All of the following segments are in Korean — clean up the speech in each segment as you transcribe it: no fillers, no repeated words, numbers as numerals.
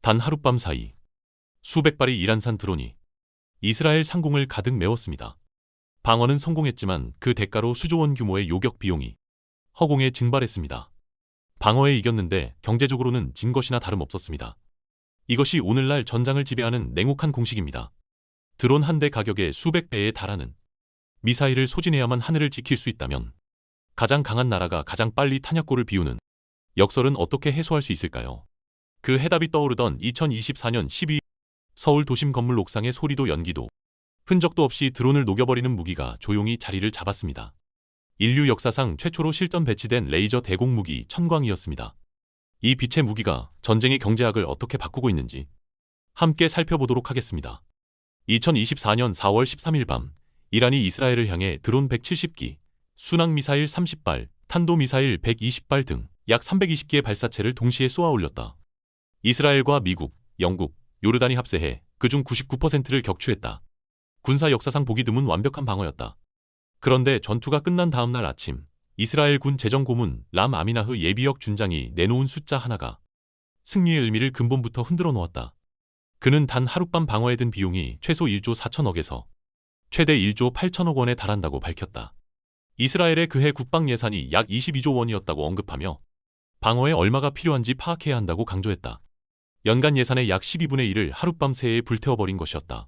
단 하룻밤 사이 수백 발의 이란산 드론이 이스라엘 상공을 가득 메웠습니다. 방어는 성공했지만 그 대가로 수조원 규모의 요격 비용이 허공에 증발했습니다. 방어에 이겼는데 경제적으로는 진 것이나 다름없었습니다. 이것이 오늘날 전장을 지배하는 냉혹한 공식입니다. 드론 한 대 가격의 수백 배에 달하는 미사일을 소진해야만 하늘을 지킬 수 있다면 가장 강한 나라가 가장 빨리 탄약고를 비우는 역설은 어떻게 해소할 수 있을까요? 그 해답이 떠오르던 2024년 12월 서울 도심 건물 옥상의 소리도 연기도 흔적도 없이 드론을 녹여버리는 무기가 조용히 자리를 잡았습니다. 인류 역사상 최초로 실전 배치된 레이저 대공 무기 천광이었습니다. 이 빛의 무기가 전쟁의 경제학을 어떻게 바꾸고 있는지 함께 살펴보도록 하겠습니다. 2024년 4월 13일 밤 이란이 이스라엘을 향해 드론 170기, 순항미사일 30발, 탄도미사일 120발 등 약 320기의 발사체를 동시에 쏘아 올렸다. 이스라엘과 미국, 영국, 요르단이 합세해 그중 99%를 격추했다. 군사 역사상 보기 드문 완벽한 방어였다. 그런데 전투가 끝난 다음 날 아침 이스라엘 군 재정고문 람 아미나흐 예비역 준장이 내놓은 숫자 하나가 승리의 의미를 근본부터 흔들어 놓았다. 그는 단 하룻밤 방어에 든 비용이 최소 1조 4천억에서 최대 1조 8천억 원에 달한다고 밝혔다. 이스라엘의 그해 국방 예산이 약 22조 원이었다고 언급하며 방어에 얼마가 필요한지 파악해야 한다고 강조했다. 연간 예산의 약 12분의 1을 하룻밤 새에 불태워버린 것이었다.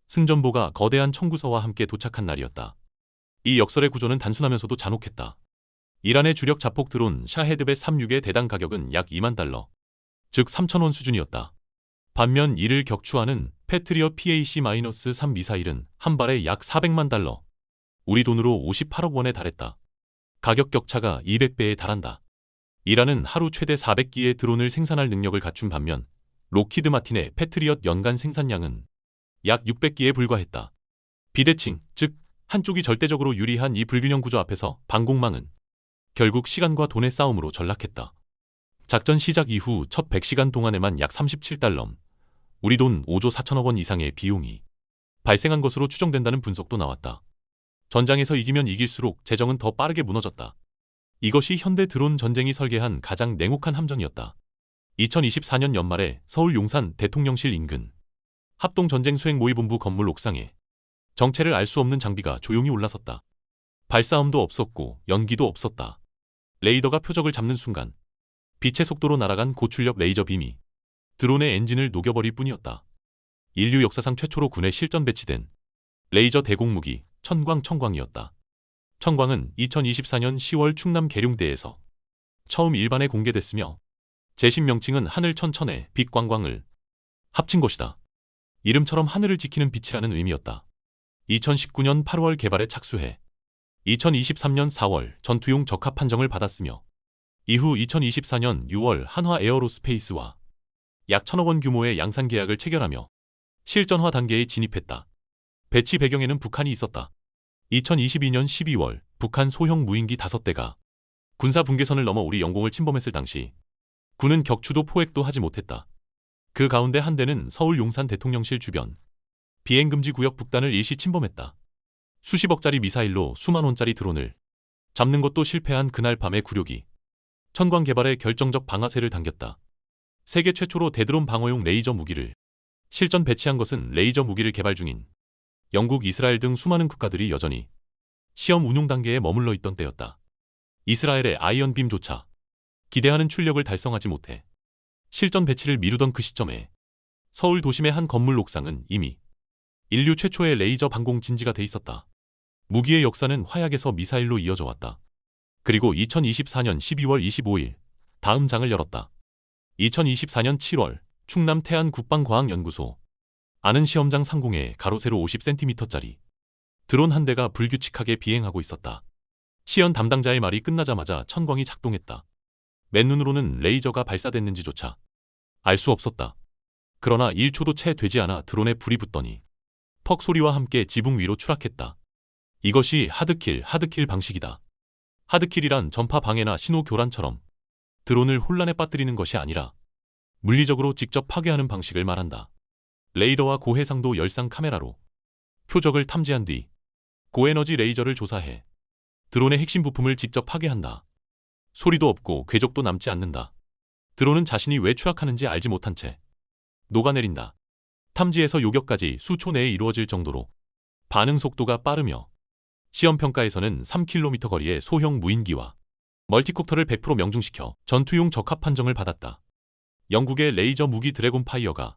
승전보가 거대한 청구서와 함께 도착한 날이었다. 이 역설의 구조는 단순하면서도 잔혹했다. 이란의 주력 자폭 드론 샤헤드벳 36의 대당 가격은 약 2만 달러, 즉 3,000원 수준이었다. 반면 이를 격추하는 패트리엇 PAC-3 미사일은 한 발에 약 400만 달러, 우리 돈으로 58억 원에 달했다. 가격 격차가 200배에 달한다. 이란은 하루 최대 400기의 드론을 생산할 능력을 갖춘 반면 록히드 마틴의 패트리엇 연간 생산량은 약 600기에 불과했다. 비대칭, 즉 한쪽이 절대적으로 유리한 이 불균형 구조 앞에서 방공망은 결국 시간과 돈의 싸움으로 전락했다. 작전 시작 이후 첫 100시간 동안에만 약 37달러, 우리 돈 5조 4천억 원 이상의 비용이 발생한 것으로 추정된다는 분석도 나왔다. 전장에서 이기면 이길수록 재정은 더 빠르게 무너졌다. 이것이 현대 드론 전쟁이 설계한 가장 냉혹한 함정이었다. 2024년 연말에 서울 용산 대통령실 인근 합동전쟁수행모의본부 건물 옥상에 정체를 알 수 없는 장비가 조용히 올라섰다. 발사음도 없었고 연기도 없었다. 레이더가 표적을 잡는 순간 빛의 속도로 날아간 고출력 레이저 빔이 드론의 엔진을 녹여버릴 뿐이었다. 인류 역사상 최초로 군에 실전 배치된 레이저 대공무기 천광이었다. 천광은 2024년 10월 충남 계룡대에서 처음 일반에 공개됐으며 재신 명칭은 하늘천천의 빛광광을 합친 것이다. 이름처럼 하늘을 지키는 빛이라는 의미였다. 2019년 8월 개발에 착수해 2023년 4월 전투용 적합 판정을 받았으며 이후 2024년 6월 한화 에어로스페이스와 약 1,000억 원 규모의 양산 계약을 체결하며 실전화 단계에 진입했다. 배치 배경에는 북한이 있었다. 2022년 12월 북한 소형 무인기 5대가 군사 분계선을 넘어 우리 영공을 침범했을 당시 군은 격추도 포획도 하지 못했다. 그 가운데 한 대는 서울 용산 대통령실 주변 비행금지 구역 북단을 일시 침범했다. 수십억짜리 미사일로 수만 원짜리 드론을 잡는 것도 실패한 그날 밤의 굴욕이 천광 개발에 결정적 방아쇠를 당겼다. 세계 최초로 대드론 방어용 레이저 무기를 실전 배치한 것은 레이저 무기를 개발 중인 영국, 이스라엘 등 수많은 국가들이 여전히 시험 운용 단계에 머물러 있던 때였다. 이스라엘의 아이언빔조차 기대하는 출력을 달성하지 못해 실전 배치를 미루던 그 시점에 서울 도심의 한 건물 옥상은 이미 인류 최초의 레이저 방공 진지가 돼 있었다. 무기의 역사는 화약에서 미사일로 이어져 왔다. 그리고 2024년 12월 25일 다음 장을 열었다. 2024년 7월 충남 태안 국방과학연구소 아는 시험장 상공에 가로 세로 50cm짜리 드론 한 대가 불규칙하게 비행하고 있었다. 시연 담당자의 말이 끝나자마자 천광이 작동했다. 맨눈으로는 레이저가 발사됐는지조차 알 수 없었다. 그러나 1초도 채 되지 않아 드론에 불이 붙더니 퍽 소리와 함께 지붕 위로 추락했다. 이것이 하드킬 방식이다. 하드킬이란 전파 방해나 신호 교란처럼 드론을 혼란에 빠뜨리는 것이 아니라 물리적으로 직접 파괴하는 방식을 말한다. 레이더와 고해상도 열상 카메라로 표적을 탐지한 뒤 고에너지 레이저를 조사해 드론의 핵심 부품을 직접 파괴한다. 소리도 없고 궤적도 남지 않는다. 드론은 자신이 왜 추락하는지 알지 못한 채 녹아내린다. 탐지에서 요격까지 수초 내에 이루어질 정도로 반응 속도가 빠르며 시험평가에서는 3km 거리의 소형 무인기와 멀티콥터를 100% 명중시켜 전투용 적합 판정을 받았다. 영국의 레이저 무기 드래곤파이어가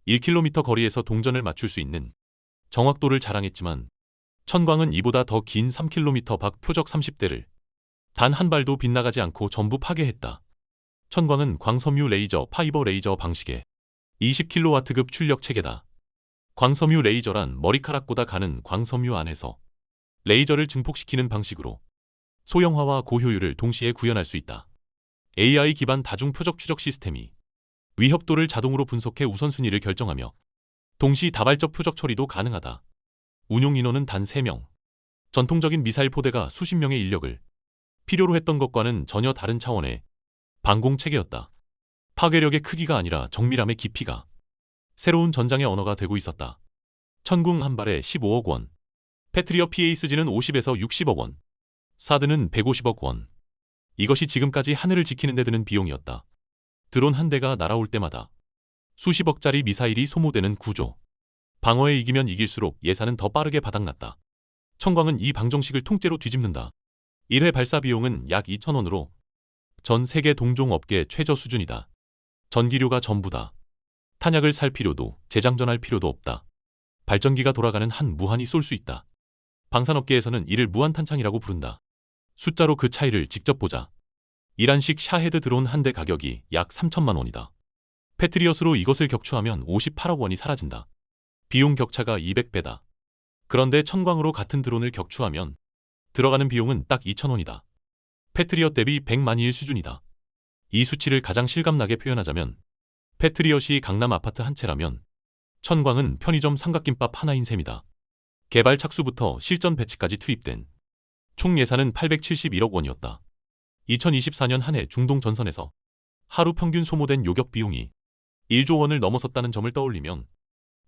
1km 거리에서 동전을 맞출 수 있는 정확도를 자랑했지만 천광은 이보다 더 긴 3km 밖 표적 30대를 단 한 발도 빗나가지 않고 전부 파괴했다. 천광은 광섬유 레이저 파이버 레이저 방식의 20kW급 출력 체계다. 광섬유 레이저란 머리카락보다 가는 광섬유 안에서 레이저를 증폭시키는 방식으로 소형화와 고효율을 동시에 구현할 수 있다. AI 기반 다중 표적 추적 시스템이 위협도를 자동으로 분석해 우선순위를 결정하며 동시 다발적 표적 처리도 가능하다. 운용 인원은 단 3명. 전통적인 미사일 포대가 수십 명의 인력을 필요로 했던 것과는 전혀 다른 차원의 방공 체계였다. 파괴력의 크기가 아니라 정밀함의 깊이가 새로운 전장의 언어가 되고 있었다. 천궁 한 발에 15억 원, 패트리어 PASG는 50에서 60억 원, 사드는 150억 원. 이것이 지금까지 하늘을 지키는 데 드는 비용이었다. 드론 한 대가 날아올 때마다 수십억짜리 미사일이 소모되는 구조. 방어에 이기면 이길수록 예산은 더 빠르게 바닥났다. 천광은 이 방정식을 통째로 뒤집는다. 1회 발사 비용은 약 2,000원으로 전 세계 동종업계 최저 수준이다. 전기료가 전부다. 탄약을 살 필요도 재장전할 필요도 없다. 발전기가 돌아가는 한 무한히 쏠 수 있다. 방산업계에서는 이를 무한탄창이라고 부른다. 숫자로 그 차이를 직접 보자. 이란식 샤헤드 드론 한 대 가격이 약 3천만 원이다. 패트리엇으로 이것을 격추하면 58억 원이 사라진다. 비용 격차가 200배다. 그런데 천광으로 같은 드론을 격추하면 들어가는 비용은 딱 2,000원이다. 패트리엇 대비 100만이일 수준이다. 이 수치를 가장 실감나게 표현하자면 패트리엇이 강남 아파트 한 채라면 천광은 편의점 삼각김밥 하나인 셈이다. 개발 착수부터 실전 배치까지 투입된 총 예산은 871억 원이었다. 2024년 한 해 중동 전선에서 하루 평균 소모된 요격 비용이 1조 원을 넘어섰다는 점을 떠올리면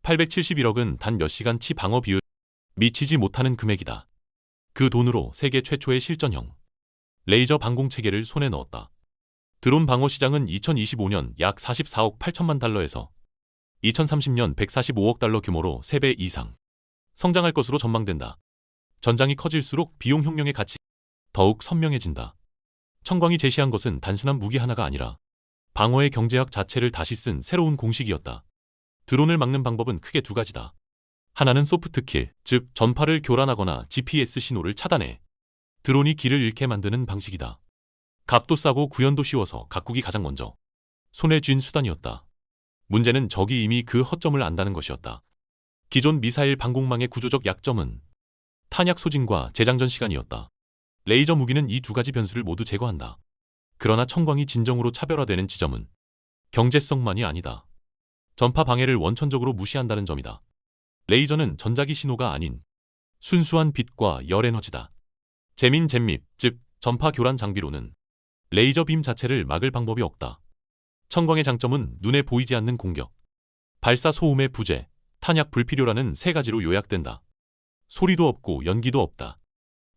871억은 단 몇 시간치 방어 비율 미치지 못하는 금액이다. 그 돈으로 세계 최초의 실전형 레이저 방공 체계를 손에 넣었다. 드론 방어 시장은 2025년 약 44억 8천만 달러에서 2030년 145억 달러 규모로 3배 이상 성장할 것으로 전망된다. 전장이 커질수록 비용 혁명의 가치 더욱 선명해진다. 천광이 제시한 것은 단순한 무기 하나가 아니라 방어의 경제학 자체를 다시 쓴 새로운 공식이었다. 드론을 막는 방법은 크게 두 가지다. 하나는 소프트킬, 즉 전파를 교란하거나 GPS 신호를 차단해 드론이 길을 잃게 만드는 방식이다. 값도 싸고 구현도 쉬워서 각국이 가장 먼저 손에 쥔 수단이었다. 문제는 적이 이미 그 허점을 안다는 것이었다. 기존 미사일 방공망의 구조적 약점은 탄약 소진과 재장전 시간이었다. 레이저 무기는 이 두 가지 변수를 모두 제거한다. 그러나 천광이 진정으로 차별화되는 지점은 경제성만이 아니다. 전파 방해를 원천적으로 무시한다는 점이다. 레이저는 전자기 신호가 아닌 순수한 빛과 열 에너지다. 재민 잼립, 즉 전파 교란 장비로는 레이저 빔 자체를 막을 방법이 없다. 천광의 장점은 눈에 보이지 않는 공격, 발사 소음의 부재, 탄약 불필요라는 세 가지로 요약된다. 소리도 없고 연기도 없다.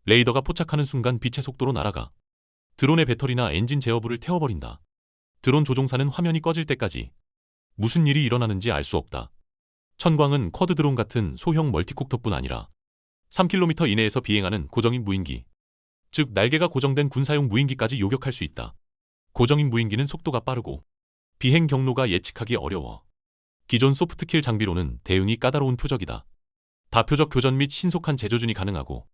레이더가 포착하는 순간 빛의 속도로 날아가 드론의 배터리나 엔진 제어부를 태워버린다. 드론 조종사는 화면이 꺼질 때까지 무슨 일이 일어나는지 알 수 없다. 천광은 쿼드 드론 같은 소형 멀티콥터뿐 아니라 3km 이내에서 비행하는 고정인 무인기, 즉 날개가 고정된 군사용 무인기까지 요격할 수 있다. 고정인 무인기는 속도가 빠르고 비행 경로가 예측하기 어려워. 기존 소프트킬 장비로는 대응이 까다로운 표적이다. 다표적 교전 및 신속한 재조준이 가능하고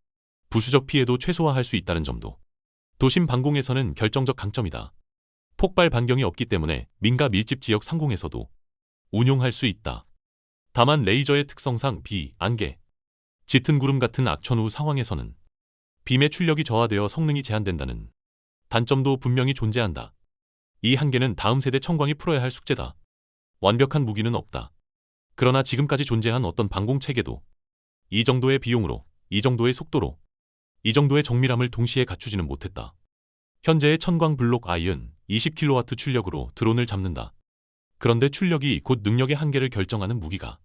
부수적 피해도 최소화할 수 있다는 점도 도심 방공에서는 결정적 강점이다. 폭발 반경이 없기 때문에 민가 밀집 지역 상공에서도 운용할 수 있다. 다만 레이저의 특성상 비, 안개, 짙은 구름 같은 악천후 상황에서는 빔의 출력이 저하되어 성능이 제한된다는 단점도 분명히 존재한다. 이 한계는 다음 세대 천광이 풀어야 할 숙제다. 완벽한 무기는 없다. 그러나 지금까지 존재한 어떤 방공 체계도 이 정도의 비용으로, 이 정도의 속도로, 이 정도의 정밀함을 동시에 갖추지는 못했다. 현재의 천광 블록 I은 20kW 출력으로 드론을 잡는다. 그런데 출력이 곧 능력의 한계를 결정하는 무기가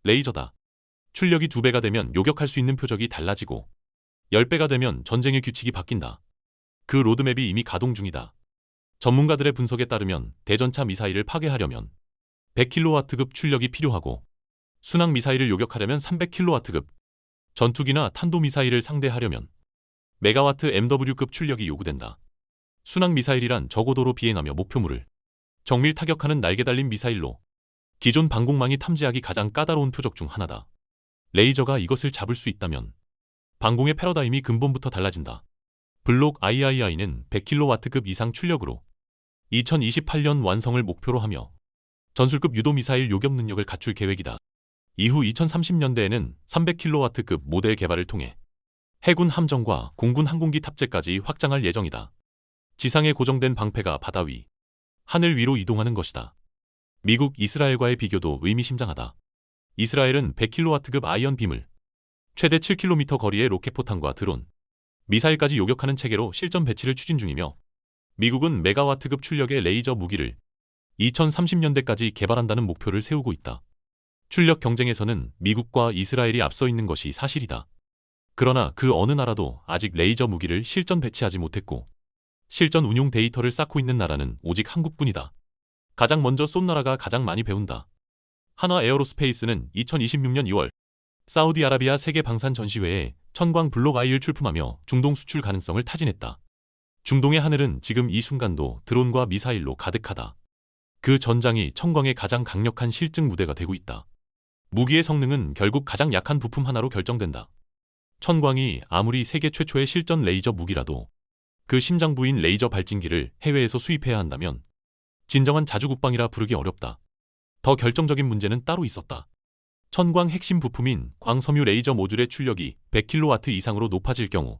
레이저다. 출력이 2배가 되면 요격할 수 있는 표적이 달라지고 10배가 되면 전쟁의 규칙이 바뀐다. 그 로드맵이 이미 가동 중이다. 전문가들의 분석에 따르면 대전차 미사일을 파괴하려면 100kW급 출력이 필요하고 순항 미사일을 요격하려면 300kW급, 전투기나 탄도미사일을 상대하려면 메가와트 MW급 출력이 요구된다. 순항 미사일이란 저고도로 비행하며 목표물을 정밀 타격하는 날개 달린 미사일로 기존 방공망이 탐지하기 가장 까다로운 표적 중 하나다. 레이저가 이것을 잡을 수 있다면 방공의 패러다임이 근본부터 달라진다. 블록 III는 100kW급 이상 출력으로 2028년 완성을 목표로 하며 전술급 유도미사일 요격 능력을 갖출 계획이다. 이후 2030년대에는 300kW급 모델 개발을 통해 해군 함정과 공군 항공기 탑재까지 확장할 예정이다. 지상에 고정된 방패가 바다 위, 하늘 위로 이동하는 것이다. 미국, 이스라엘과의 비교도 의미심장하다. 이스라엘은 100kW급 아이언 빔을 최대 7km 거리의 로켓포탄과 드론, 미사일까지 요격하는 체계로 실전 배치를 추진 중이며 미국은 메가와트급 출력의 레이저 무기를 2030년대까지 개발한다는 목표를 세우고 있다. 출력 경쟁에서는 미국과 이스라엘이 앞서 있는 것이 사실이다. 그러나 그 어느 나라도 아직 레이저 무기를 실전 배치하지 못했고 실전 운용 데이터를 쌓고 있는 나라는 오직 한국뿐이다. 가장 먼저 쏜 나라가 가장 많이 배운다. 한화 에어로스페이스는 2026년 2월 사우디아라비아 세계 방산 전시회에 천광 블록 I를 출품하며 중동 수출 가능성을 타진했다. 중동의 하늘은 지금 이 순간도 드론과 미사일로 가득하다. 그 전장이 천광의 가장 강력한 실증 무대가 되고 있다. 무기의 성능은 결국 가장 약한 부품 하나로 결정된다. 천광이 아무리 세계 최초의 실전 레이저 무기라도 그 심장 부인 레이저 발진기를 해외에서 수입해야 한다면 진정한 자주국방이라 부르기 어렵다. 더 결정적인 문제는 따로 있었다. 천광 핵심 부품인 광섬유 레이저 모듈의 출력이 100kW 이상으로 높아질 경우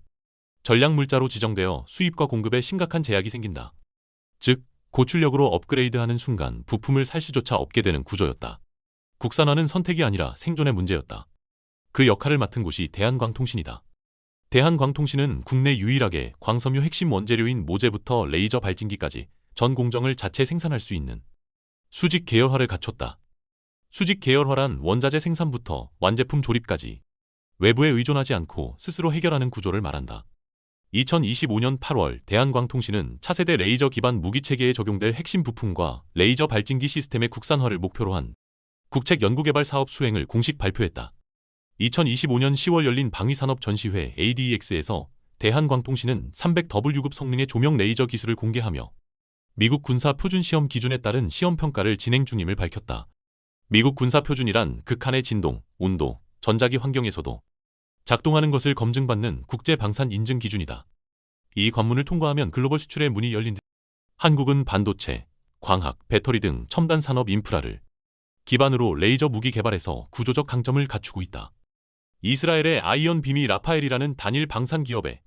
전략물자로 지정되어 수입과 공급에 심각한 제약이 생긴다. 즉, 고출력으로 업그레이드하는 순간 부품을 살 수조차 없게 되는 구조였다. 국산화는 선택이 아니라 생존의 문제였다. 그 역할을 맡은 곳이 대한광통신이다. 대한광통신은 국내 유일하게 광섬유 핵심 원재료인 모재부터 레이저 발진기까지 전 공정을 자체 생산할 수 있는 수직 계열화를 갖췄다. 수직 계열화란 원자재 생산부터 완제품 조립까지 외부에 의존하지 않고 스스로 해결하는 구조를 말한다. 2025년 8월 대한광통신은 차세대 레이저 기반 무기체계에 적용될 핵심 부품과 레이저 발진기 시스템의 국산화를 목표로 한 국책 연구개발 사업 수행을 공식 발표했다. 2025년 10월 열린 방위산업 전시회 ADEX에서 대한광통신은 300W급 성능의 조명 레이저 기술을 공개하며 미국 군사 표준 시험 기준에 따른 시험 평가를 진행 중임을 밝혔다. 미국 군사 표준이란 극한의 진동, 온도, 전자기 환경에서도 작동하는 것을 검증받는 국제 방산 인증 기준이다. 이 관문을 통과하면 글로벌 수출의 문이 열린 듯 한국은 반도체, 광학, 배터리 등 첨단 산업 인프라를 기반으로 레이저 무기 개발에서 구조적 강점을 갖추고 있다. 이스라엘의 아이언 빔이 라파엘이라는 단일 방산 기업에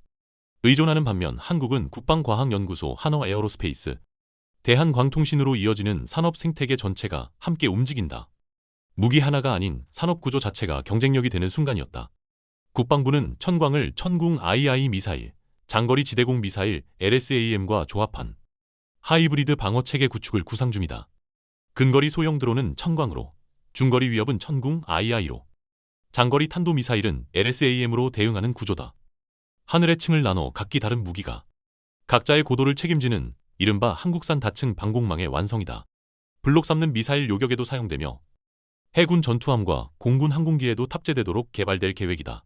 의존하는 반면 한국은 국방과학연구소 한화 에어로스페이스, 대한광통신으로 이어지는 산업 생태계 전체가 함께 움직인다. 무기 하나가 아닌 산업 구조 자체가 경쟁력이 되는 순간이었다. 국방부는 천광을 천궁 II 미사일, 장거리 지대공 미사일 LSAM과 조합한 하이브리드 방어체계 구축을 구상 중이다. 근거리 소형 드론은 천광으로, 중거리 위협은 천궁 II로, 장거리 탄도미사일은 LSAM으로 대응하는 구조다. 하늘의 층을 나눠 각기 다른 무기가 각자의 고도를 책임지는 이른바 한국산 다층 방공망의 완성이다. 블록 삼는 미사일 요격에도 사용되며 해군 전투함과 공군 항공기에도 탑재되도록 개발될 계획이다.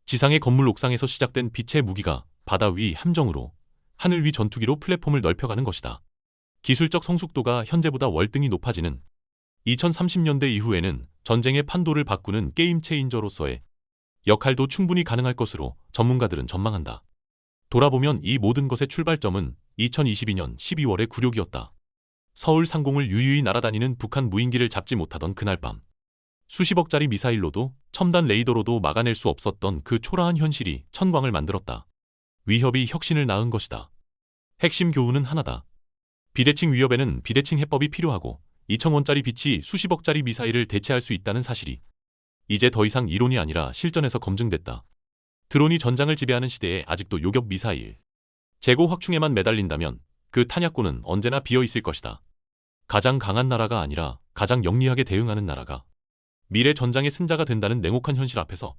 지상의 건물 옥상에서 시작된 빛의 무기가 바다 위 함정으로 하늘 위 전투기로 플랫폼을 넓혀가는 것이다. 기술적 성숙도가 현재보다 월등히 높아지는 2030년대 이후에는 전쟁의 판도를 바꾸는 게임 체인저로서의 역할도 충분히 가능할 것으로 전문가들은 전망한다. 돌아보면 이 모든 것의 출발점은 2022년 12월의 굴욕이었다. 서울 상공을 유유히 날아다니는 북한 무인기를 잡지 못하던 그날 밤. 수십억짜리 미사일로도 첨단 레이더로도 막아낼 수 없었던 그 초라한 현실이 천광을 만들었다. 위협이 혁신을 낳은 것이다. 핵심 교훈은 하나다. 비대칭 위협에는 비대칭 해법이 필요하고 2,000원짜리 빛이 수십억짜리 미사일을 대체할 수 있다는 사실이 이제 더 이상 이론이 아니라 실전에서 검증됐다. 드론이 전장을 지배하는 시대에 아직도 요격 미사일, 재고 확충에만 매달린다면 그 탄약고는 언제나 비어 있을 것이다. 가장 강한 나라가 아니라 가장 영리하게 대응하는 나라가 미래 전장의 승자가 된다는 냉혹한 현실 앞에서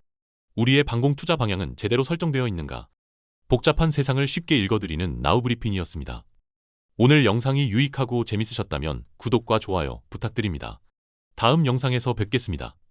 우리의 방공 투자 방향은 제대로 설정되어 있는가? 복잡한 세상을 쉽게 읽어드리는 나우브리핑이었습니다. 오늘 영상이 유익하고 재밌으셨다면 구독과 좋아요 부탁드립니다. 다음 영상에서 뵙겠습니다.